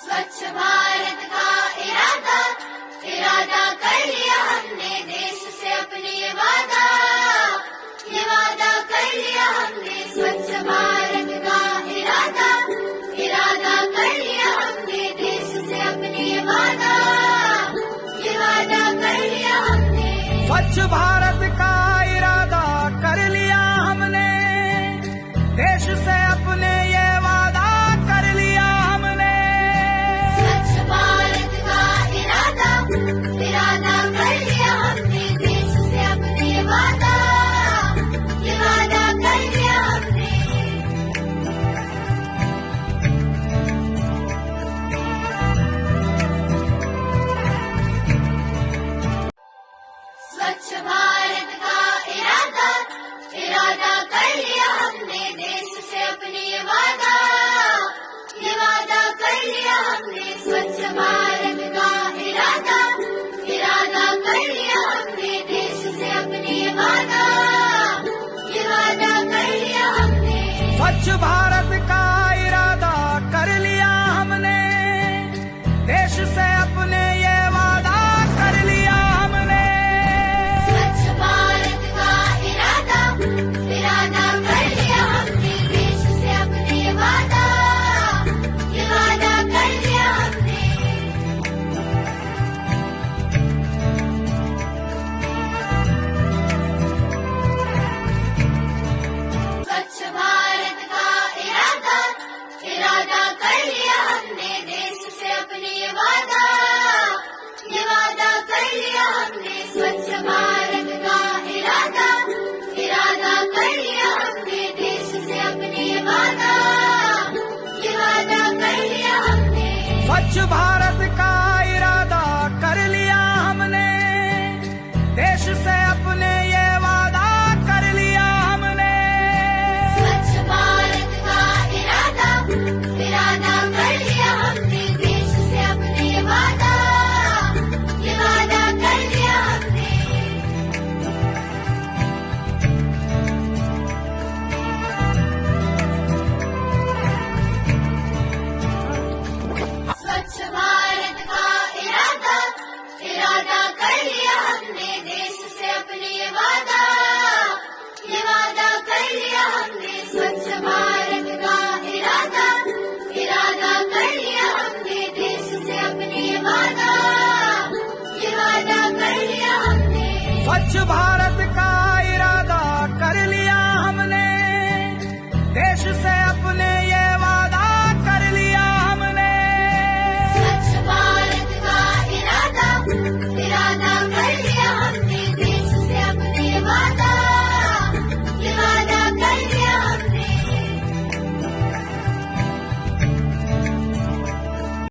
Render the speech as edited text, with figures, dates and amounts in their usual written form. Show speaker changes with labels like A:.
A: स्वच्छ भारत का इरादा इरादा कर लिया हमने, देश से अपने ये वादा कर लिया हमने। स्वच्छ भारत का इरादा इरादा कर लिया हमने, देश से अपने ये वादा कर लिया हमने।
B: स्वच्छ भारत का इरादा कर लिया हमने, देश से अपने ये वादा कर लिया हमने।
A: स्वच्छ भारत का इरादा इरादा कर लिया हमने, देश से अपने ये वादा कर लिया हमने। स्वच्छ भारत का इरादा इरादा कर लिया हमने, देश से अपने ये वादा कर लिया हमने। स्वच्छ भारत का इरादा इरादा कर लिया हमने, देश से अपने ये वादा कर लिया हमने।
B: स्वच्छ भारत का इरादा कर लिया हमने, देश से अपने ये वादा कर लिया हमने।
A: स्वच्छ भारत का इरादा इरादा कर लिया हमने, देश से अपने ये वादा कर लिया हमने। स्वच्छ भारत का इरादा इरादा कर लिया हमने, देश से अपने ये वादा कर लिया हमने। स्वच्छ भारत का इरादा इरादा कर लिया हमने, देश से अपने ये वादा कर लिया हमने।
B: स्वच्छ भारत का इरादा कर लिया हमने, देश से अपने ये वादा कर लिया हमने।
A: स्वच्छ भारत का इरादा इरादा कर लिया हमने, देश से अपने ये वादा कर लिया हमने। स्वच्छ भारत का इरादा इरादा कर लिया हमने, देश से अपने ये वादा कर लिया हमने। स्वच्छ भारत का इरादा इरादा कर लिया हमने, देश से अपने ये वादा कर लिया हमने।
B: स्वच्छ भारत का इरादा कर लिया हमने, देश से अपने ये वादा कर लिया हमने।
A: स्वच्छ भारत का इरादा